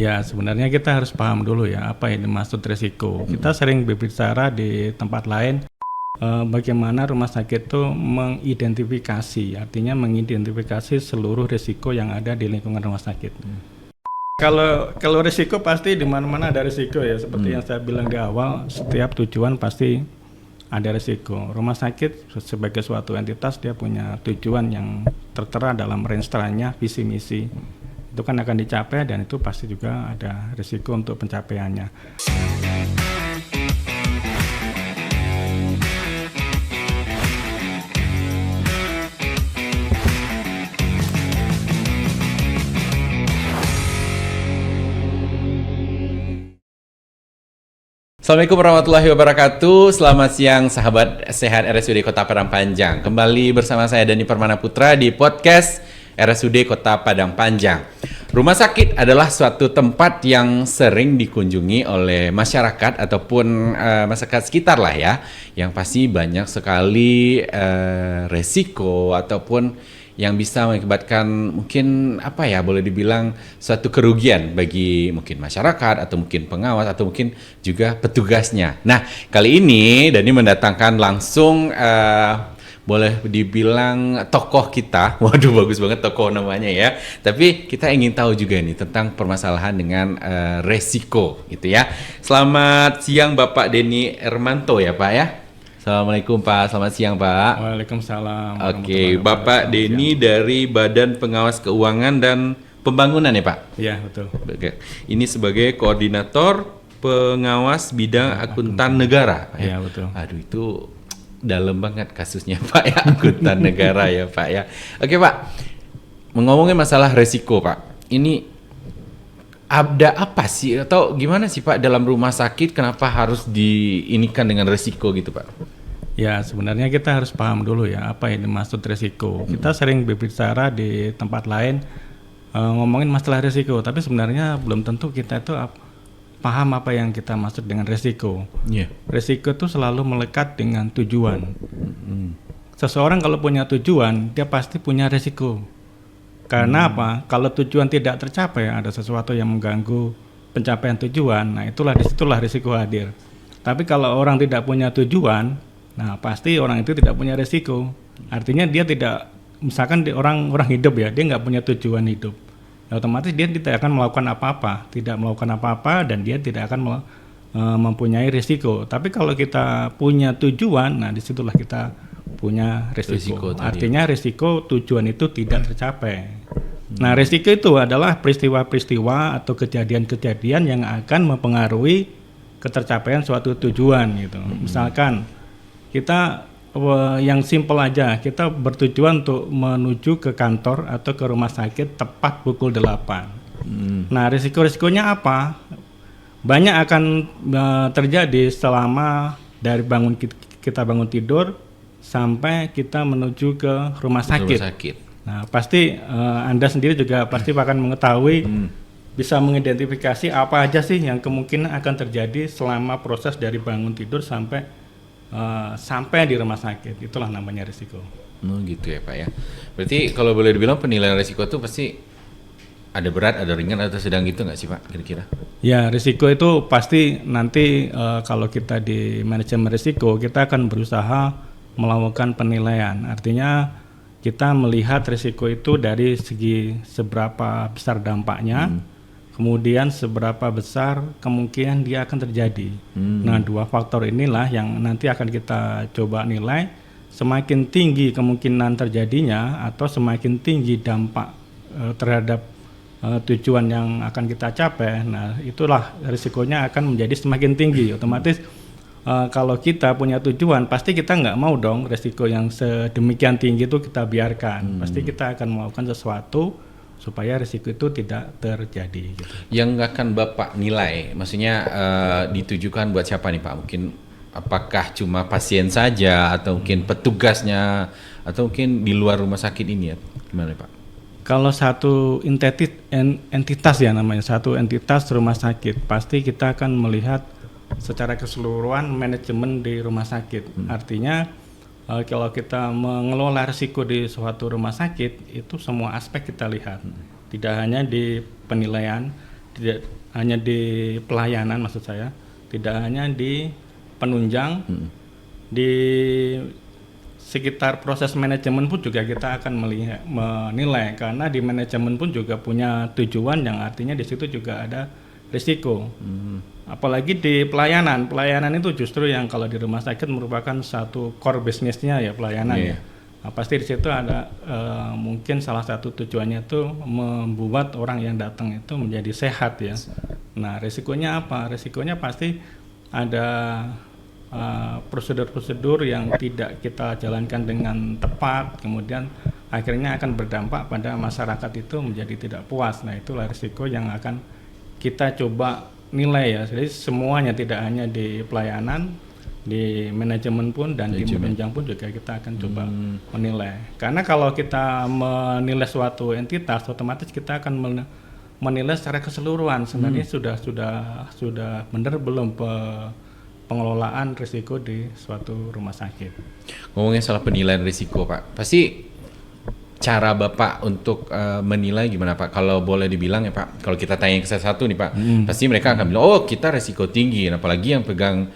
Ya, sebenarnya kita harus paham dulu ya apa yang dimaksud risiko. Kita sering berbicara di tempat lain bagaimana rumah sakit itu mengidentifikasi, artinya mengidentifikasi seluruh risiko yang ada di lingkungan rumah sakit. Kalau risiko pasti di mana-mana ada risiko ya, seperti yang saya bilang di awal, setiap tujuan pasti ada risiko. Rumah sakit sebagai suatu entitas dia punya tujuan yang tertera dalam range-nya, visi misi. Itu kan akan dicapai dan itu pasti juga ada risiko untuk pencapaiannya. Assalamualaikum warahmatullahi wabarakatuh. Selamat siang sahabat sehat RSUD Kota Padang Panjang. Kembali bersama saya Dani Permana Putra di podcast RSUD Kota Padang Panjang. Rumah sakit adalah suatu tempat yang sering dikunjungi oleh masyarakat ataupun masyarakat sekitar lah ya. Yang pasti banyak sekali resiko ataupun yang bisa mengakibatkan mungkin boleh dibilang suatu kerugian bagi mungkin masyarakat atau mungkin pengawas atau mungkin juga petugasnya. Nah, kali ini Dani mendatangkan langsung boleh dibilang tokoh kita. Waduh, bagus banget tokoh namanya ya. Tapi kita ingin tahu juga nih tentang permasalahan dengan resiko gitu ya. Selamat siang Bapak Denny Ermanto ya Pak ya. Assalamualaikum Pak, selamat siang Pak. Waalaikumsalam. Oke, Bapak Denny dari Badan Pengawas Keuangan dan Pembangunan ya Pak? Iya, betul. Oke. Ini sebagai koordinator pengawas bidang akuntan negara. Iya, betul. Aduh, itu dalam banget kasusnya Pak ya, akuntan negara ya Pak ya. Oke Pak, ngomongin masalah resiko Pak, ini ada apa sih atau gimana sih Pak dalam rumah sakit kenapa harus diinikan dengan resiko gitu Pak? Ya, sebenarnya kita harus paham dulu ya apa yang dimaksud resiko. Kita sering berbicara di tempat lain ngomongin masalah resiko, tapi sebenarnya belum tentu kita itu paham apa yang kita maksud dengan resiko. Yeah. Resiko itu selalu melekat dengan tujuan. Seseorang kalau punya tujuan, dia pasti punya resiko. Karena apa? Kalau tujuan tidak tercapai, ada sesuatu yang mengganggu pencapaian tujuan, nah disitulah risiko hadir. Tapi kalau orang tidak punya tujuan, nah pasti orang itu tidak punya resiko. Artinya dia tidak, misalkan orang hidup ya, dia nggak punya tujuan hidup, ya, otomatis dia tidak akan melakukan apa-apa, dan dia tidak akan mempunyai risiko. Tapi kalau kita punya tujuan, nah disitulah kita punya resiko. Artinya risiko tujuan itu tidak tercapai. Nah, risiko itu adalah peristiwa-peristiwa atau kejadian-kejadian yang akan mempengaruhi ketercapaian suatu tujuan gitu. Misalkan kita yang simpel aja, kita bertujuan untuk menuju ke kantor atau ke rumah sakit tepat pukul 8. Nah, risiko-risikonya apa? Banyak akan terjadi selama dari kita bangun tidur sampai kita menuju ke rumah sakit. Nah, pasti Anda sendiri juga pasti akan mengetahui, bisa mengidentifikasi apa aja sih yang kemungkinan akan terjadi selama proses dari bangun tidur sampai di rumah sakit. Itulah namanya risiko. Gitu ya Pak ya. Berarti kalau boleh dibilang penilaian risiko itu pasti ada berat, ada ringan, atau sedang gitu nggak sih Pak kira-kira? Ya, risiko itu pasti nanti kalau kita di manajemen risiko, kita akan berusaha melakukan penilaian. Artinya kita melihat risiko itu dari segi seberapa besar dampaknya, kemudian seberapa besar kemungkinan dia akan terjadi. Nah, dua faktor inilah yang nanti akan kita coba nilai. Semakin tinggi kemungkinan terjadinya atau semakin tinggi dampak terhadap tujuan yang akan kita capai, nah itulah risikonya akan menjadi semakin tinggi. Otomatis kalau kita punya tujuan, pasti kita nggak mau dong risiko yang sedemikian tinggi itu kita biarkan. Pasti kita akan melakukan sesuatu supaya risiko itu tidak terjadi gitu. Yang akan Bapak nilai, maksudnya ditujukan buat siapa nih Pak? Mungkin apakah cuma pasien saja atau mungkin petugasnya atau mungkin di luar rumah sakit ini ya? Gimana Pak? Kalau satu entitas ya namanya, satu entitas rumah sakit, pasti kita akan melihat secara keseluruhan manajemen di rumah sakit. Artinya kalau kita mengelola risiko di suatu rumah sakit, itu semua aspek kita lihat. Tidak hanya di penilaian, tidak hanya di pelayanan maksud saya, tidak hanya di penunjang, di sekitar proses manajemen pun juga kita akan menilai, karena di manajemen pun juga punya tujuan yang artinya di situ juga ada risiko. Apalagi di pelayanan itu justru yang kalau di rumah sakit merupakan satu core bisnisnya ya, pelayanan ya. Nah, pasti di situ ada mungkin salah satu tujuannya itu membuat orang yang datang itu menjadi sehat ya. Nah, risikonya apa? Risikonya pasti ada prosedur-prosedur yang tidak kita jalankan dengan tepat, kemudian akhirnya akan berdampak pada masyarakat itu menjadi tidak puas. Nah, itulah risiko yang akan kita coba nilai ya. Jadi semuanya, tidak hanya di pelayanan, di manajemen pun dan di penunjang pun juga kita akan coba menilai. Karena kalau kita menilai suatu entitas, otomatis kita akan menilai secara keseluruhan sebenarnya sudah benar belum pengelolaan risiko di suatu rumah sakit. Ngomongin soal penilaian risiko, Pak, pasti cara Bapak untuk menilai gimana, Pak? Kalau boleh dibilang ya, Pak, kalau kita tanya ke satu nih, Pak, pasti mereka akan bilang, oh kita risiko tinggi, apalagi yang pegang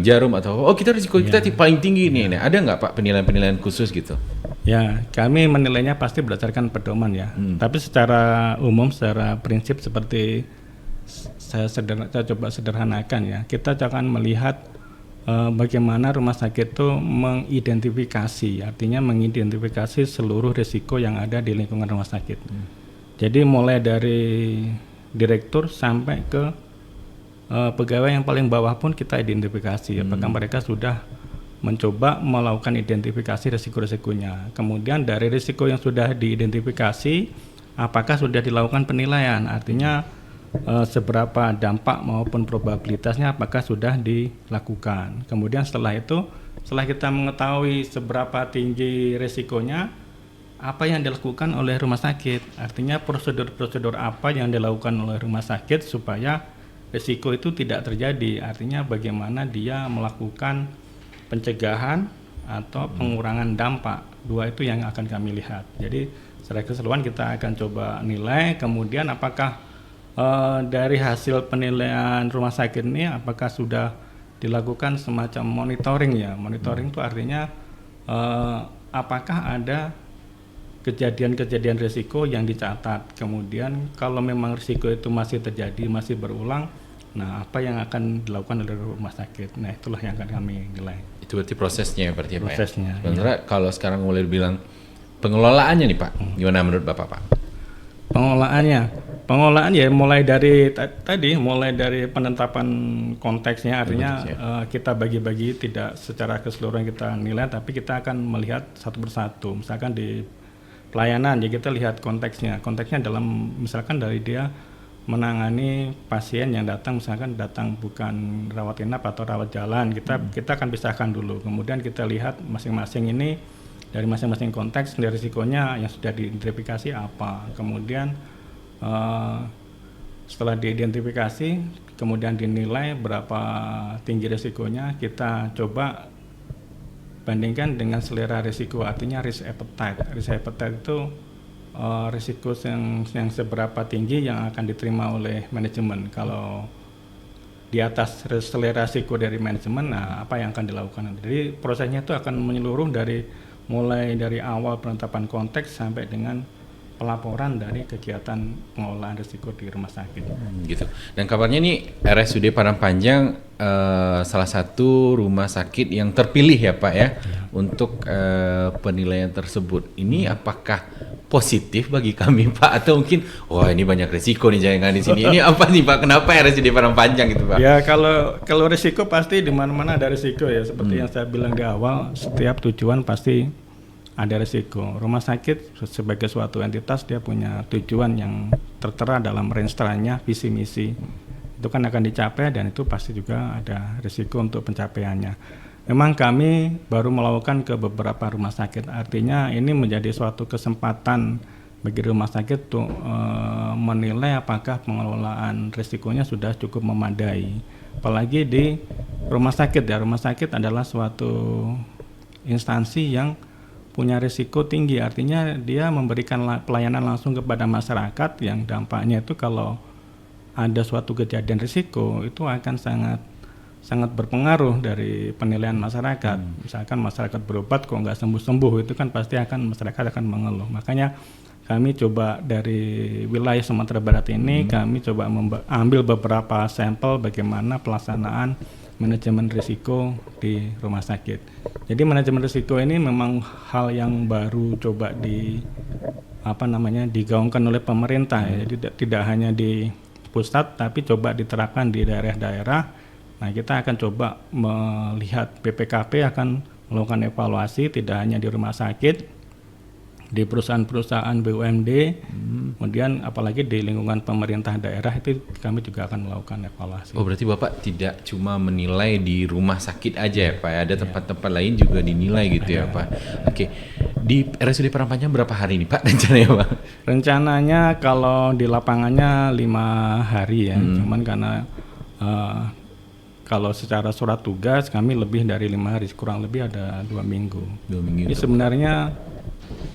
jarum, atau oh kita risiko kita paling tinggi nih. Nah, ada nggak, Pak, penilaian-penilaian khusus gitu? Ya, kami menilainya pasti berdasarkan pedoman ya. Tapi secara umum, secara prinsip seperti saya coba sederhanakan ya. Kita akan melihat bagaimana rumah sakit itu mengidentifikasi, artinya mengidentifikasi seluruh risiko yang ada di lingkungan rumah sakit. Jadi mulai dari direktur sampai ke pegawai yang paling bawah pun kita identifikasi, apakah mereka sudah mencoba melakukan identifikasi risiko-risikonya. Kemudian dari risiko yang sudah diidentifikasi, apakah sudah dilakukan penilaian, artinya seberapa dampak maupun probabilitasnya apakah sudah dilakukan. Kemudian setelah itu, setelah kita mengetahui seberapa tinggi risikonya, apa yang dilakukan oleh rumah sakit, artinya prosedur-prosedur apa yang dilakukan oleh rumah sakit supaya risiko itu tidak terjadi, artinya bagaimana dia melakukan pencegahan atau pengurangan dampak. Dua itu yang akan kami lihat. Jadi secara keseluruhan kita akan coba nilai, kemudian apakah dari hasil penilaian rumah sakit ini apakah sudah dilakukan semacam monitoring ya. Monitoring itu artinya apakah ada kejadian-kejadian risiko yang dicatat. Kemudian kalau memang risiko itu masih terjadi, masih berulang, nah apa yang akan dilakukan oleh rumah sakit. Nah, itulah yang akan kami nilai. Itu berarti prosesnya berarti ya, Pak? Prosesnya. Sebenarnya kalau sekarang boleh dibilang pengelolaannya nih, Pak, gimana menurut Bapak, Pak? Pengelolaan ya mulai dari mulai dari penetapan konteksnya, artinya kita bagi-bagi, tidak secara keseluruhan kita nilai, tapi kita akan melihat satu persatu. Misalkan di pelayanan ya kita lihat konteksnya dalam misalkan dari dia menangani pasien yang datang, misalkan datang bukan rawat inap atau rawat jalan, kita akan pisahkan dulu. Kemudian kita lihat masing-masing ini dari masing-masing konteks dari risikonya yang sudah diidentifikasi apa. Kemudian setelah diidentifikasi, kemudian dinilai berapa tinggi risikonya, kita coba bandingkan dengan selera risiko, artinya risk appetite. Risk appetite itu risiko yang seberapa tinggi yang akan diterima oleh manajemen. Kalau di atas selera risiko dari manajemen, nah apa yang akan dilakukan. Jadi prosesnya itu akan menyeluruh mulai dari awal penetapan konteks sampai dengan pelaporan dari kegiatan pengelolaan risiko di rumah sakit. Gitu. Dan kabarnya nih RSUD Padang Panjang salah satu rumah sakit yang terpilih ya, Pak ya, untuk penilaian tersebut. Ini apakah positif bagi kami, Pak, atau mungkin wah ini banyak risiko nih jangan di sini. Ini apa nih, Pak? Kenapa RSUD Padang Panjang gitu, Pak? Ya kalau risiko pasti di mana-mana ada risiko ya. Seperti yang saya bilang di awal, setiap tujuan pasti ada risiko. Rumah sakit sebagai suatu entitas dia punya tujuan yang tertera dalam renstranya, visi misi. Itu kan akan dicapai dan itu pasti juga ada risiko untuk pencapaiannya. Memang kami baru melakukan ke beberapa rumah sakit. Artinya ini menjadi suatu kesempatan bagi rumah sakit untuk menilai apakah pengelolaan risikonya sudah cukup memadai. Apalagi di rumah sakit ya. Rumah sakit adalah suatu instansi yang punya risiko tinggi, artinya dia memberikan pelayanan langsung kepada masyarakat yang dampaknya itu kalau ada suatu kejadian risiko itu akan sangat berpengaruh dari penilaian masyarakat. Misalkan masyarakat berobat kok nggak sembuh-sembuh, itu kan pasti masyarakat akan mengeluh. Makanya kami coba dari wilayah Sumatera Barat ini kami coba ambil beberapa sampel bagaimana pelaksanaan manajemen risiko di rumah sakit. Jadi manajemen risiko ini memang hal yang baru coba digaungkan oleh pemerintah ya. Jadi tidak hanya di pusat tapi coba diterapkan di daerah-daerah. Nah, kita akan coba melihat BPKP akan melakukan evaluasi tidak hanya di rumah sakit, di perusahaan-perusahaan BUMD, kemudian apalagi di lingkungan pemerintah daerah itu kami juga akan melakukan evaluasi. Oh, berarti Bapak tidak cuma menilai di rumah sakit aja ya Pak, ada tempat-tempat lain juga dinilai gitu ya Pak. Oke, di RSUD Padang berapa hari nih Pak rencananya Pak? Rencananya kalau di lapangannya 5 hari ya, cuman karena kalau secara surat tugas kami lebih dari 5 hari, kurang lebih ada 2 minggu. 2 minggu. Ini sebenarnya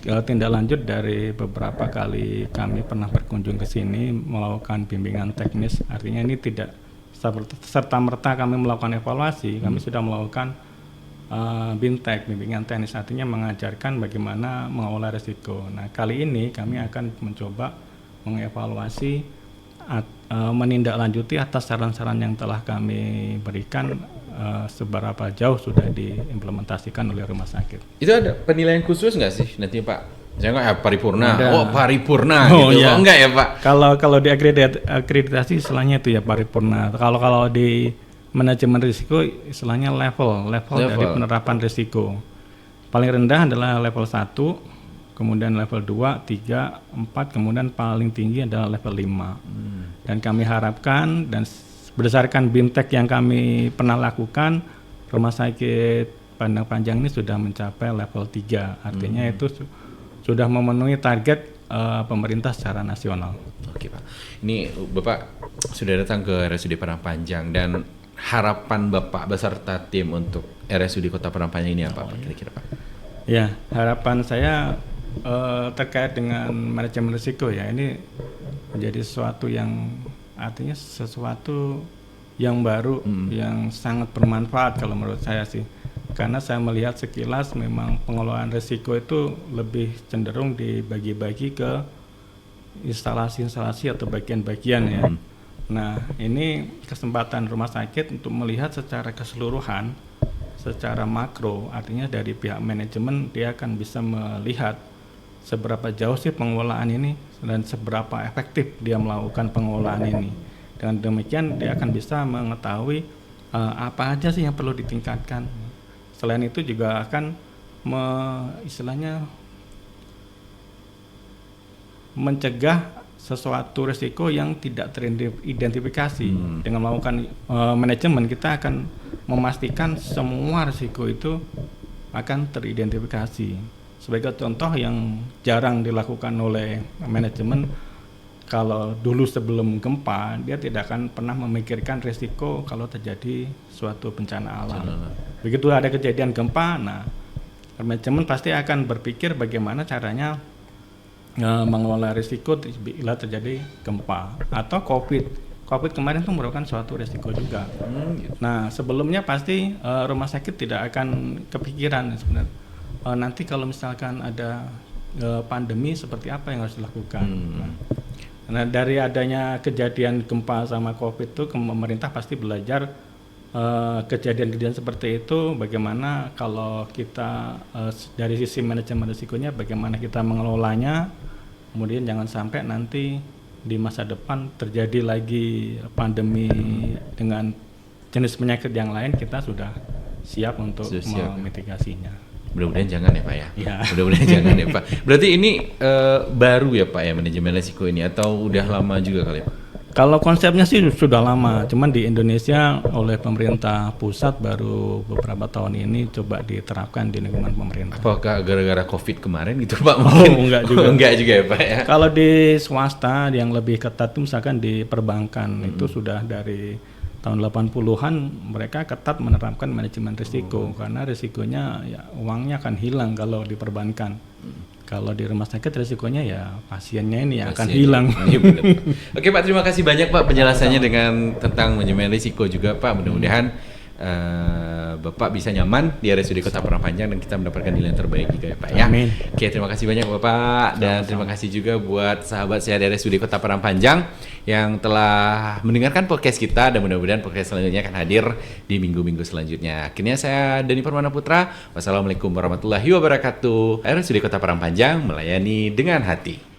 tindak lanjut dari beberapa kali kami pernah berkunjung ke sini melakukan bimbingan teknis. Artinya ini tidak serta-merta kami melakukan evaluasi, kami sudah melakukan BIMTEK, bimbingan teknis, artinya mengajarkan bagaimana mengolah risiko. Nah, kali ini kami akan mencoba mengevaluasi menindaklanjuti atas saran-saran yang telah kami berikan, seberapa jauh sudah diimplementasikan oleh rumah sakit. Itu ada penilaian khusus nggak sih nanti Pak? Misalnya nggak paripurna, paripurna Oh, gitu, iya. enggak ya Pak? Kalau di akreditasi istilahnya itu ya paripurna. Kalau di manajemen risiko istilahnya level dari penerapan risiko. Paling rendah adalah level 1, kemudian level 2, 3, 4, kemudian paling tinggi adalah level 5. Dan kami harapkan dan berdasarkan BIMTEK yang kami pernah lakukan, rumah sakit Padang Panjang ini sudah mencapai level 3. Artinya itu sudah memenuhi target pemerintah secara nasional. Oke Pak, ini Bapak sudah datang ke RSUD Padang Panjang dan harapan Bapak beserta tim untuk RSUD Kota Padang Panjang ini apa Pak kira-kira Pak? Ya, harapan saya terkait dengan manajemen risiko ya, ini menjadi sesuatu yang artinya sesuatu yang baru, yang sangat bermanfaat kalau menurut saya sih. Karena saya melihat sekilas memang pengelolaan risiko itu lebih cenderung dibagi-bagi ke instalasi-instalasi atau bagian-bagian ya. Nah, ini kesempatan rumah sakit untuk melihat secara keseluruhan, secara makro, artinya dari pihak manajemen dia akan bisa melihat seberapa jauh sih pengelolaan ini dan seberapa efektif dia melakukan pengelolaan ini. Dengan demikian dia akan bisa mengetahui apa aja sih yang perlu ditingkatkan. Selain itu juga akan istilahnya mencegah sesuatu risiko yang tidak teridentifikasi. Dengan melakukan manajemen kita akan memastikan semua risiko itu akan teridentifikasi. Sebagai contoh yang jarang dilakukan oleh manajemen, kalau dulu sebelum gempa dia tidak akan pernah memikirkan risiko kalau terjadi suatu bencana alam. Begitu ada kejadian gempa, nah manajemen pasti akan berpikir bagaimana caranya mengelola risiko bila terjadi gempa atau COVID kemarin itu merupakan suatu risiko juga. Nah, sebelumnya pasti rumah sakit tidak akan kepikiran sebenarnya nanti kalau misalkan ada pandemi seperti apa yang harus dilakukan. Nah, dari adanya kejadian gempa sama COVID itu pemerintah pasti belajar kejadian-kejadian seperti itu, bagaimana kalau kita dari sisi manajemen risikonya bagaimana kita mengelolanya, kemudian jangan sampai nanti di masa depan terjadi lagi pandemi dengan jenis penyakit yang lain, kita sudah siap untuk memitigasinya. Mudah-mudahan jangan ya Pak ya. Ya. Mudah-mudahan jangan ya Pak. Berarti ini baru ya Pak ya manajemen risiko ini atau udah lama juga kali ya Pak? Kalau konsepnya sih sudah lama, cuman di Indonesia oleh pemerintah pusat baru beberapa tahun ini coba diterapkan di lingkungan pemerintah. Apakah gara-gara COVID kemarin gitu Pak? Enggak juga. Enggak juga ya Pak ya. Kalau di swasta yang lebih ketat itu misalkan di perbankan itu sudah dari tahun 80-an mereka ketat menerapkan manajemen risiko karena risikonya ya uangnya akan hilang kalau di perbankan. Kalau di rumah sakit resikonya ya pasiennya ini yang akan Pasien. hilang. Iya, benar. Oke Pak, terima kasih banyak Pak penjelasannya dengan tentang manajemen risiko juga Pak. Mudah-mudahan Bapak bisa nyaman di RSUD Kota Padang Panjang dan kita mendapatkan nilai yang terbaik juga ya Pak ya. Amin. Oke, terima kasih banyak Bapak dan terima kasih juga buat sahabat sehat RSUD Kota Padang Panjang yang telah mendengarkan podcast kita dan mudah-mudahan podcast selanjutnya akan hadir di minggu-minggu selanjutnya. Akhirnya saya Dani Permana Putra. Wassalamualaikum warahmatullahi wabarakatuh. RSUD Kota Padang Panjang melayani dengan hati.